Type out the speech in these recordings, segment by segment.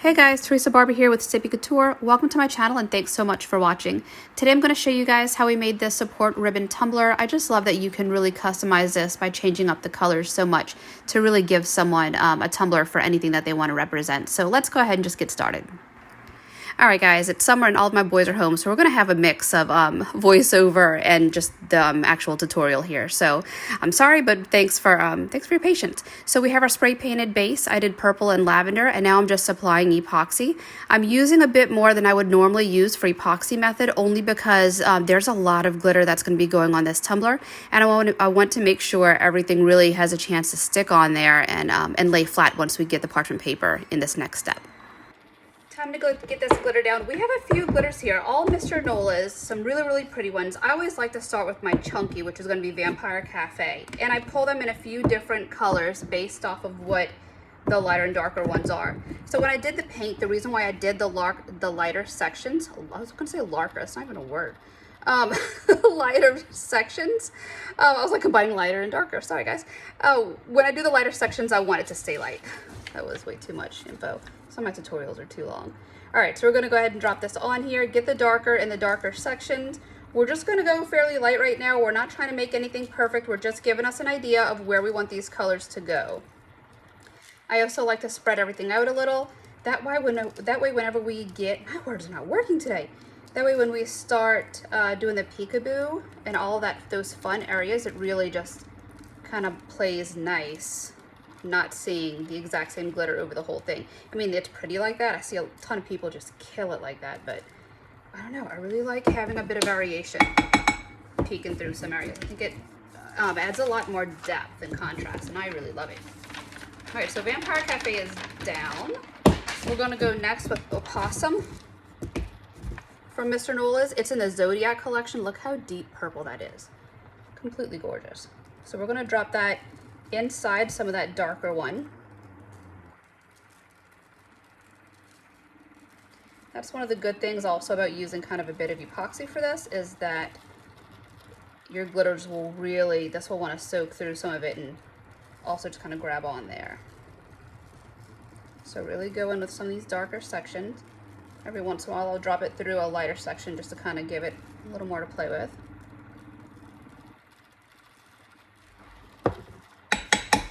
Hey guys, Teresa Barber here with Sippy Couture. Welcome to my channel and thanks so much for watching. Today I'm going to show you guys how we made this support ribbon tumbler. I just love that you can really customize this by changing up the colors so much to really give someone a tumbler for anything that they want to represent. So let's go ahead and just get started. All right, guys, it's summer and all of my boys are home, so we're going to have a mix of voiceover and just the actual tutorial here. So I'm sorry, but thanks for your patience. So we have our spray painted base. I did purple and lavender, and now I'm just applying epoxy. I'm using a bit more than I would normally use for epoxy method, only because there's a lot of glitter that's going to be going on this tumbler, and I want to make sure everything really has a chance to stick on there and lay flat once we get the parchment paper in this next step. Time to go get this glitter down. We have a few glitters here, all Mr. Nola's, some really pretty ones. I always like to start with my chunky, which is going to be Vampire Cafe, and I pull them in a few different colors based off of what the lighter and darker ones are. So when I did the paint, the reason why I did the lighter sections, I was going to say larker, it's not even a word, lighter sections, I was like combining lighter and darker, sorry guys. When I do the lighter sections, I want it to stay light. That was way too much info. Some of my tutorials are too long. All right, so we're gonna go ahead and drop this on here, get the darker in the darker sections. We're just gonna go fairly light right now. We're not trying to make anything perfect. We're just giving us an idea of where we want these colors to go. I also like to spread everything out a little. That way whenever we get, my words are not working today. That way when we start doing the peekaboo and all those fun areas, it really just kind of plays nice. Not seeing the exact same glitter over the whole thing. I mean, it's pretty like that. I see a ton of people just kill it like that, but I don't know. I really like having a bit of variation peeking through some areas. I think it adds a lot more depth and contrast, and I really love it. All right, so Vampire Cafe is down. We're gonna go next with Opossum from Mr. Nola's. It's in the Zodiac collection. Look how deep purple that is. Completely gorgeous. So we're gonna drop that inside some of that darker one. That's one of the good things also about using kind of a bit of epoxy for this, is that your glitters will really, this will want to soak through some of it and also just kind of grab on there. So really go in with some of these darker sections. Every once in a while I'll drop it through a lighter section just to kind of give it a little more to play with.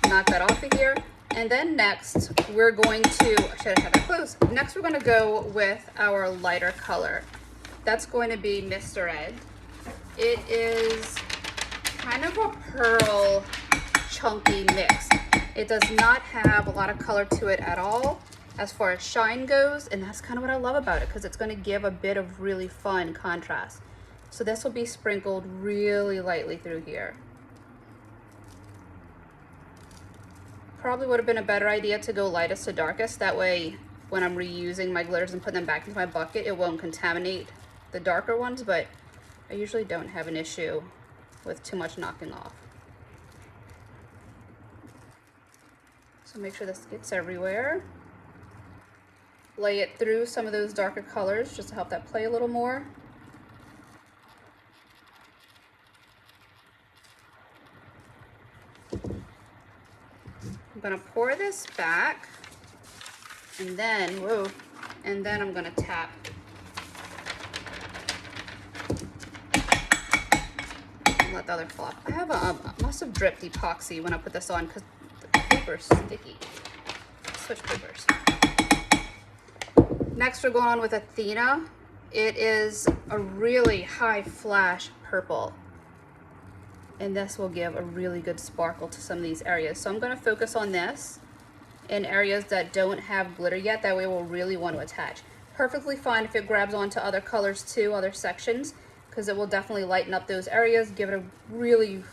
Knock that off of here, and then next we're going to, should I have that closed? Next we're going to go with our lighter color. That's going to be Mr. Ed. It is kind of a pearl chunky mix. It does not have a lot of color to it at all as far as shine goes, and that's kind of what I love about it, because it's going to give a bit of really fun contrast. So this will be sprinkled really lightly through here. Probably would have been a better idea to go lightest to darkest. That way, when I'm reusing my glitters and putting them back into my bucket, it won't contaminate the darker ones, but I usually don't have an issue with too much knocking off. So make sure this gets everywhere. Lay it through some of those darker colors just to help that play a little more. I'm gonna pour this back, and then, I'm gonna tap. And let the other flop. I have must have dripped epoxy when I put this on because the paper's sticky. Switch papers. Next we're going on with Athena. It is a really high flash purple, and this will give a really good sparkle to some of these areas. So I'm going to focus on this in areas that don't have glitter yet. That way we'll really want to attach. Perfectly fine if it grabs onto other colors too, other sections, because it will definitely lighten up those areas, give it a really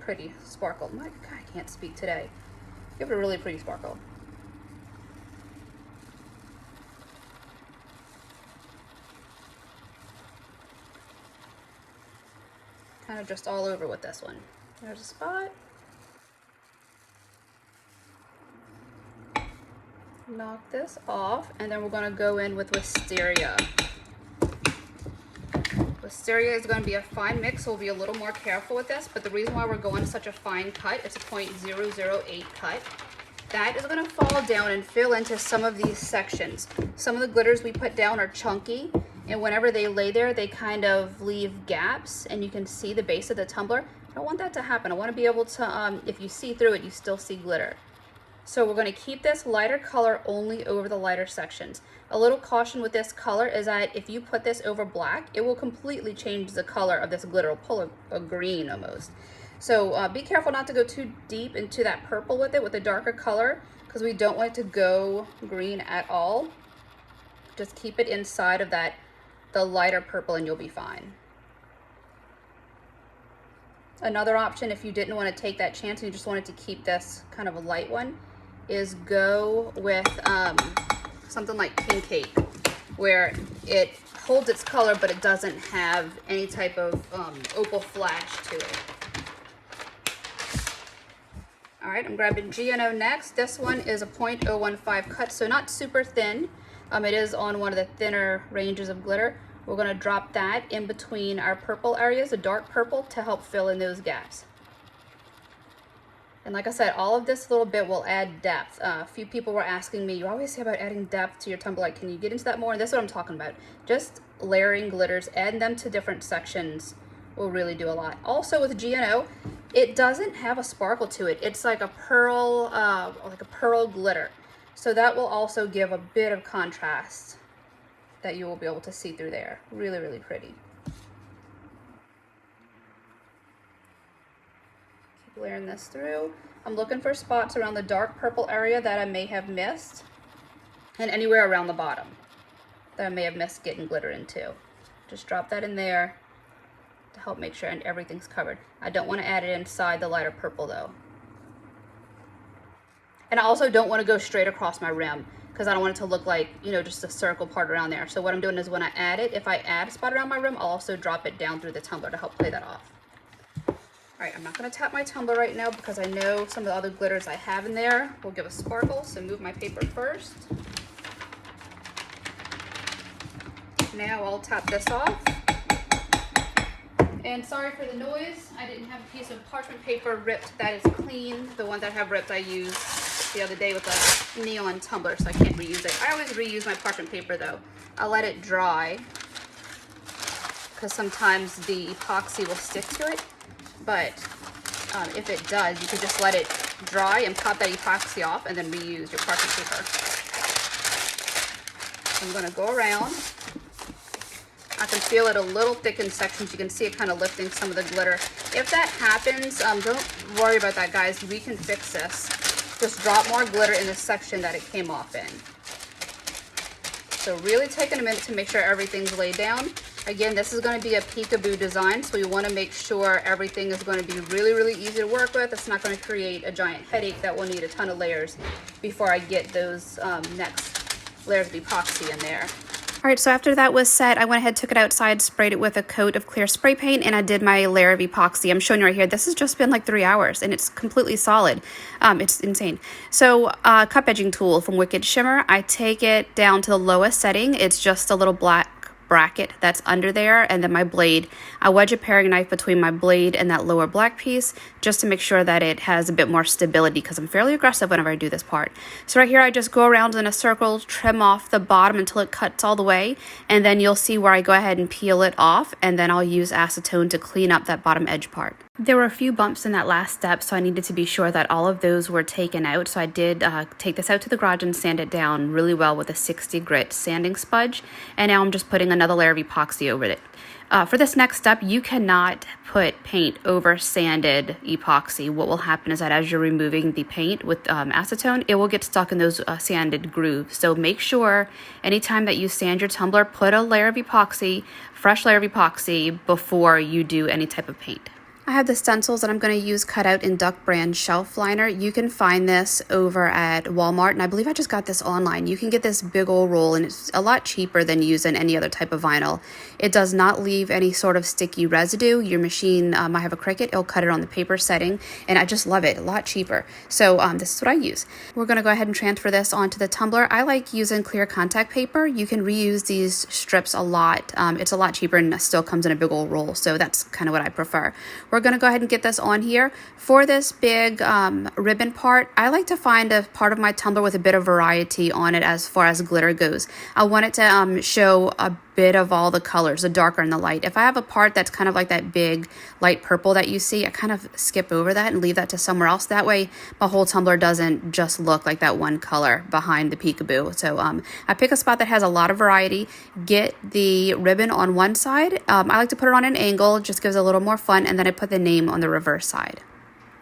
pretty sparkle. My God, I can't speak today. Give it a really pretty sparkle. Kind of just all over with this one. There's a spot. Knock this off, and then we're going to go in with Wisteria. Wisteria is going to be a fine mix, so we'll be a little more careful with this, but the reason why we're going such a fine cut, it's a .008 cut. that is going to fall down and fill into some of these sections. Some of the glitters we put down are chunky, and whenever they lay there, they kind of leave gaps, and you can see the base of the tumbler. I don't want that to happen. I want to be able to, if you see through it, you still see glitter. So we're going to keep this lighter color only over the lighter sections. A little caution with this color is that if you put this over black, it will completely change the color of this glitter. It'll pull a green almost. So be careful not to go too deep into that purple with it, with a darker color, because we don't want it to go green at all. Just keep it inside of that, the lighter purple, and you'll be fine. Another option, if you didn't want to take that chance and you just wanted to keep this kind of a light one, is go with something like King Cake, where it holds its color but it doesn't have any type of opal flash to it. All right, I'm grabbing GNO next. This one is a 0.015 cut, so not super thin. It is on one of the thinner ranges of glitter. We're going to drop that in between our purple areas, a dark purple, to help fill in those gaps. And like I said, all of this little bit will add depth. A few people were asking me, you always say about adding depth to your tumbler, like, can you get into that more? And this is what I'm talking about. Just layering glitters, adding them to different sections will really do a lot. Also with GNO, it doesn't have a sparkle to it. It's like a pearl glitter. So that will also give a bit of contrast that you will be able to see through there. Really, really pretty. Keep layering this through. I'm looking for spots around the dark purple area that I may have missed, and anywhere around the bottom that I may have missed getting glitter into. Just drop that in there to help make sure everything's covered. I don't want to add it inside the lighter purple though. And I also don't want to go straight across my rim, because I don't want it to look like, you know, just a circle part around there. So what I'm doing is when I add it, if I add a spot around my rim, I'll also drop it down through the tumbler to help play that off. All right, I'm not going to tap my tumbler right now because I know some of the other glitters I have in there will give a sparkle. So move my paper first. Now I'll tap this off. And sorry for the noise. I didn't have a piece of parchment paper ripped that is clean. The one that I have ripped I used the other day with a neon tumbler, so I can't reuse it. I always reuse my parchment paper though. I'll let it dry because sometimes the epoxy will stick to it, but if it does, you can just let it dry and pop that epoxy off and then reuse your parchment paper. I'm going to go around. I can feel it a little thick in sections. You can see it kind of lifting some of the glitter. If that happens, don't worry about that, guys. We can fix this. Just drop more glitter in the section that it came off in. So really taking a minute to make sure everything's laid down. Again, this is going to be a peekaboo design, so we want to make sure everything is going to be really, really easy to work with. It's not going to create a giant headache that will need a ton of layers before I get those next layers of epoxy in there. All right, so after that was set, I went ahead, took it outside, sprayed it with a coat of clear spray paint, and I did my layer of epoxy. I'm showing you right here. This has just been like 3 hours, and it's completely solid. It's insane. So cup edging tool from Wicked Shimmer. I take it down to the lowest setting. It's just a little black bracket that's under there, and then my blade. I wedge a paring knife between my blade and that lower black piece just to make sure that it has a bit more stability, because I'm fairly aggressive whenever I do this part. So right here I just go around in a circle, trim off the bottom until it cuts all the way, and then you'll see where I go ahead and peel it off, and then I'll use acetone to clean up that bottom edge part. There were a few bumps in that last step, so I needed to be sure that all of those were taken out. So I did take this out to the garage and sand it down really well with a 60 grit sanding sponge. And now I'm just putting another layer of epoxy over it. For this next step, you cannot put paint over sanded epoxy. What will happen is that as you're removing the paint with acetone, it will get stuck in those sanded grooves. So make sure anytime that you sand your tumbler, put a layer of epoxy, fresh layer of epoxy, before you do any type of paint. I have the stencils that I'm going to use cut out in Duck Brand shelf liner. You can find this over at Walmart, and I believe I just got this online. You can get this big old roll, and it's a lot cheaper than using any other type of vinyl. It does not leave any sort of sticky residue. Your machine might have a Cricut. It'll cut it on the paper setting, and I just love it. A lot cheaper. So this is what I use. We're going to go ahead and transfer this onto the tumbler. I like using clear contact paper. You can reuse these strips a lot. It's a lot cheaper and still comes in a big old roll, so that's kind of what I prefer. We're We're going to go ahead and get this on here. For this big ribbon part, I like to find a part of my tumbler with a bit of variety on it as far as glitter goes. I want it to show a bit of all the colors, the darker and the light. If I have a part that's kind of like that big light purple that you see, I kind of skip over that and leave that to somewhere else. That way my whole tumbler doesn't just look like that one color behind the peekaboo. So I pick a spot that has a lot of variety, get the ribbon on one side. I like to put it on an angle, just gives it a little more fun, and then I put the name on the reverse side.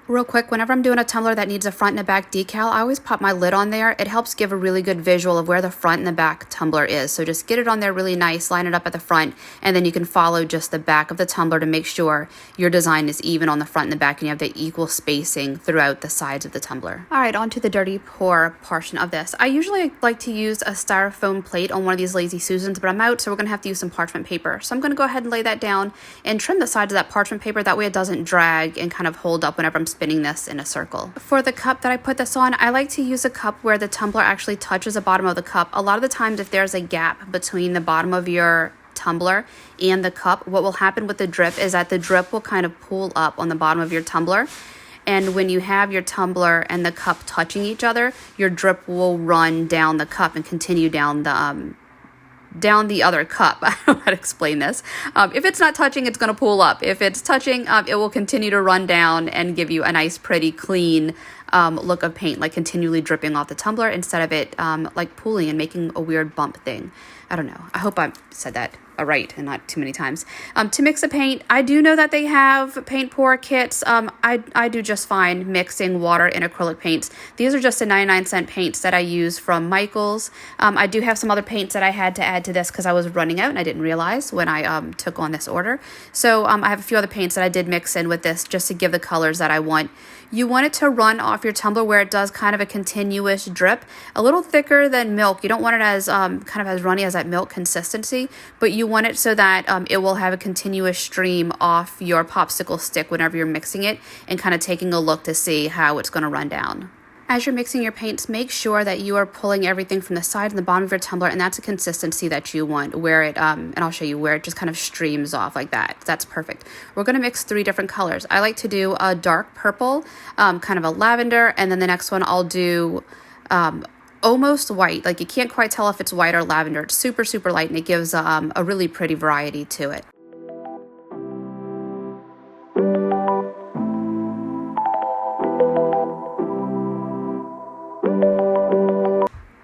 Real quick, whenever I'm doing a tumbler that needs a front and a back decal, I always pop my lid on there. It helps give a really good visual of where the front and the back tumbler is. So just get it on there really nice, line it up at the front, and then you can follow just the back of the tumbler to make sure your design is even on the front and the back and you have the equal spacing throughout the sides of the tumbler. All right, on to the dirty pour portion of this. I usually like to use a styrofoam plate on one of these Lazy Susans, but I'm out, so we're gonna have to use some parchment paper. So I'm gonna go ahead and lay that down and trim the sides of that parchment paper. That way it doesn't drag and kind of hold up whenever I'm spinning this in a circle. For the cup that I put this on, I like to use a cup where the tumbler actually touches the bottom of the cup. A lot of the times if there's a gap between the bottom of your tumbler and the cup, what will happen with the drip is that the drip will kind of pool up on the bottom of your tumbler. And when you have your tumbler and the cup touching each other, your drip will run down the cup and continue down the other cup. I don't know how to explain this. If it's not touching, it's going to pool up. If it's touching, it will continue to run down and give you a nice, pretty, clean look of paint, like continually dripping off the tumbler instead of it like pooling and making a weird bump thing. I don't know. I hope I said that right and not too many times. To mix the paint, I do know that they have paint pour kits. I do just fine mixing water and acrylic paints. These are just the 99-cent paints that I use from Michael's. I do have some other paints that I had to add to this because I was running out and I didn't realize when I took on this order. So I have a few other paints that I did mix in with this just to give the colors that I want. You want it to run off your tumbler where it does kind of a continuous drip, a little thicker than milk. You don't want it as kind of as runny as that milk consistency, but you want it so that it will have a continuous stream off your popsicle stick whenever you're mixing it and kind of taking a look to see how it's going to run down. As you're mixing your paints, make sure that you are pulling everything from the side and the bottom of your tumbler, and that's a consistency that you want, where it, and I'll show you where it just kind of streams off like that. That's perfect. We're going to mix 3 different colors. I like to do a dark purple, kind of a lavender, and then the next one I'll do almost white. Like you can't quite tell if it's white or lavender. It's super, super light, and it gives a really pretty variety to it.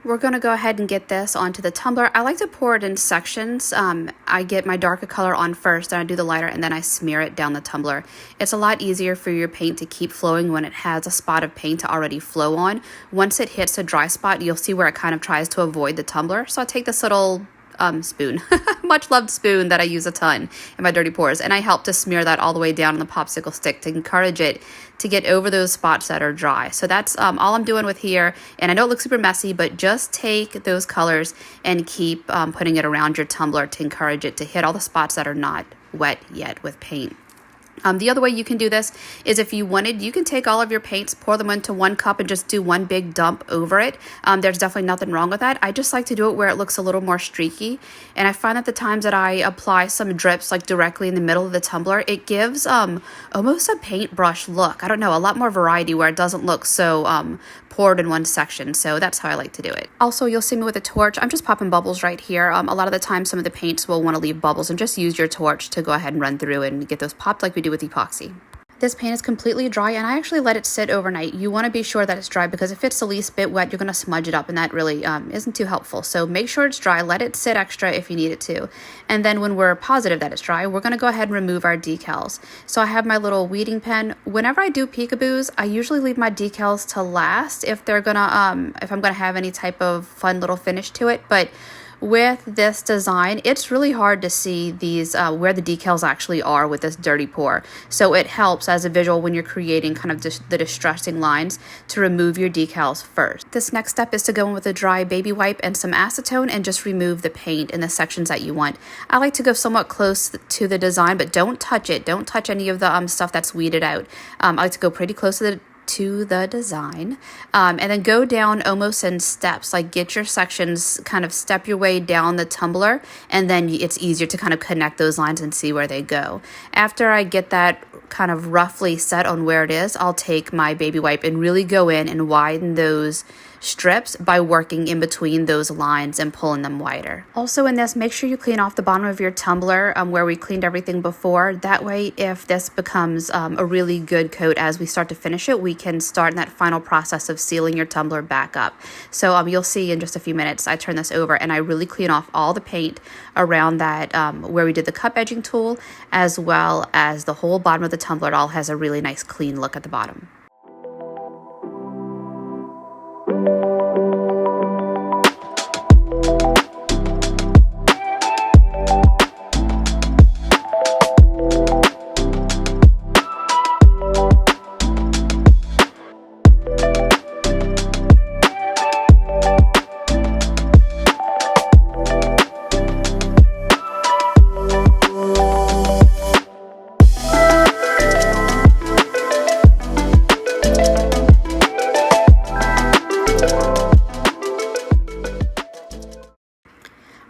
We're going to go ahead and get this onto the tumbler. I like to pour it in sections. I get my darker color on first, then I do the lighter, and then I smear it down the tumbler. It's a lot easier for your paint to keep flowing when it has a spot of paint to already flow on. Once it hits a dry spot, you'll see where it kind of tries to avoid the tumbler. So I take this little spoon, much loved spoon that I use a ton in my dirty pours, and I help to smear that all the way down on the popsicle stick to encourage it to get over those spots that are dry. So that's all I'm doing with here, and I know it looks super messy, but just take those colors and keep putting it around your tumbler to encourage it to hit all the spots that are not wet yet with paint. The other way you can do this is if you wanted, you can take all of your paints, pour them into one cup and just do one big dump over it. There's definitely nothing wrong with that. I just like to do it where it looks a little more streaky. And I find that the times that I apply some drips like directly in the middle of the tumbler, it gives almost a paintbrush look. I don't know, a lot more variety where it doesn't look so poured in one section. So that's how I like to do it. Also, you'll see me with a torch. I'm just popping bubbles right here. A lot of the time, some of the paints will want to leave bubbles, and just use your torch to go ahead and run through and get those popped like we do with epoxy. This paint is completely dry, and I actually let it sit overnight. You want to be sure that it's dry, because if it's the least bit wet, you're going to smudge it up, and that really isn't too helpful. So make sure it's dry. Let it sit extra if you need it to. And then when we're positive that it's dry, we're going to go ahead and remove our decals. So I have my little weeding pen. Whenever I do peekaboos, I usually leave my decals to last if they're gonna if I'm gonna have any type of fun little finish to it. But with this design, it's really hard to see these where the decals actually are with this dirty pour. So it helps as a visual when you're creating kind of the distressing lines to remove your decals first. This next step is to go in with a dry baby wipe and some acetone and just remove the paint in the sections that you want. I like to go somewhat close to the design, but don't touch it. Don't touch any of the stuff that's weeded out. I like to go pretty close to to the design, and then go down almost in steps, like get your sections, kind of step your way down the tumbler, and then it's easier to kind of connect those lines and see where they go. After I get that kind of roughly set on where it is, I'll take my baby wipe and really go in and widen those strips by working in between those lines and pulling them wider. Also in this, make sure you clean off the bottom of your tumbler where we cleaned everything before. That way, if this becomes a really good coat as we start to finish it, we can start in that final process of sealing your tumbler back up. So you'll see in just a few minutes, I turn this over and I really clean off all the paint around that where we did the cup edging tool, as well as the whole bottom of the tumbler. It all has a really nice clean look at the bottom.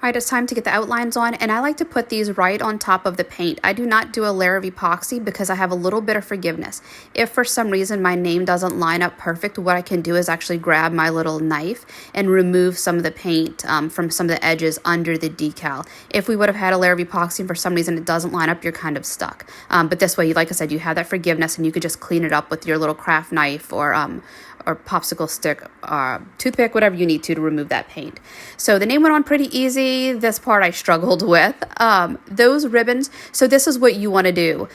Alright, it's time to get the outlines on, and I like to put these right on top of the paint. I do not do a layer of epoxy because I have a little bit of forgiveness. If for some reason my name doesn't line up perfect, what I can do is actually grab my little knife and remove some of the paint from some of the edges under the decal. If we would have had a layer of epoxy and for some reason it doesn't line up, you're kind of stuck. But this way, like I said, you have that forgiveness and you could just clean it up with your little craft knife or popsicle stick, toothpick, whatever you need to remove that paint. So the name went on pretty easy. This part I struggled with. Those ribbons, so this is what you want to do.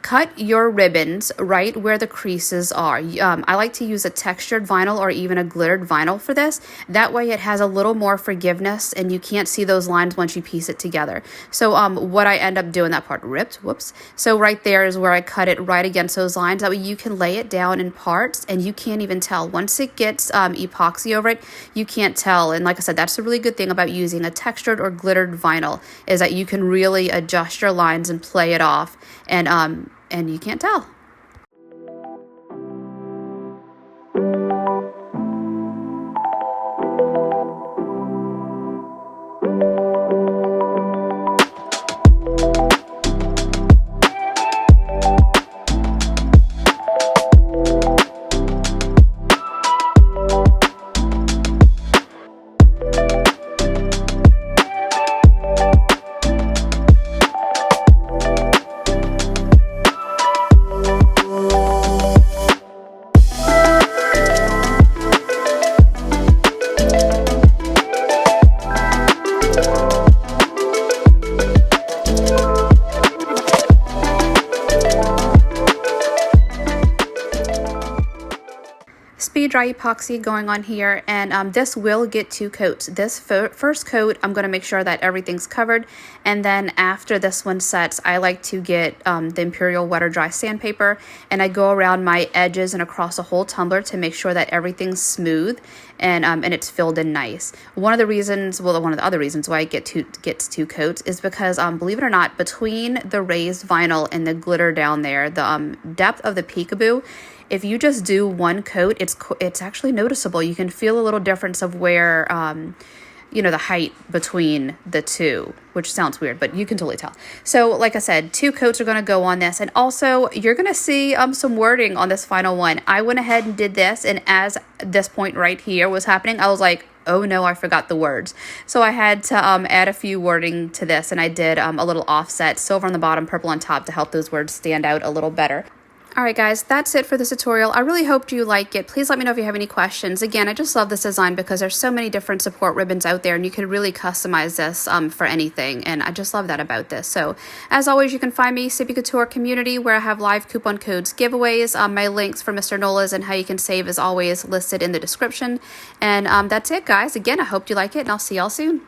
Cut your ribbons right where the creases are. I like to use a textured vinyl or even a glittered vinyl for this. That way it has a little more forgiveness and you can't see those lines once you piece it together. So what I end up doing, that part ripped, whoops. So right there is where I cut it right against those lines. That way you can lay it down in parts and you can't even tell. Once it gets epoxy over it, you can't tell. And like I said, that's a really good thing about using a textured or glittered vinyl, is that you can really adjust your lines and play it off, and you can't tell. Speed dry epoxy going on here, and this will get 2 coats. This first coat, I'm going to make sure that everything's covered, and then after this one sets, I like to get the Imperial Wet or Dry sandpaper, and I go around my edges and across the whole tumbler to make sure that everything's smooth and it's filled in nice. One of the other reasons why it gets 2 coats is because, believe it or not, between the raised vinyl and the glitter down there, the depth of the peekaboo, if you just do 1 coat, it's actually noticeable. You can feel a little difference of where, the height between the two, which sounds weird, but you can totally tell. So like I said, 2 coats are going to go on this. And also you're going to see some wording on this final one. I went ahead and did this. And as this point right here was happening, I was like, oh no, I forgot the words. So I had to add a few wording to this. And I did a little offset, silver on the bottom, purple on top, to help those words stand out a little better. Alright guys, that's it for this tutorial. I really hope you like it. Please let me know if you have any questions. Again, I just love this design because there's so many different support ribbons out there and you can really customize this for anything, and I just love that about this. So as always, you can find me Sippy Couture community, where I have live coupon codes, giveaways. My links for Mr. Nola's and how you can save is always listed in the description. And that's it guys. Again, I hope you like it and I'll see y'all soon.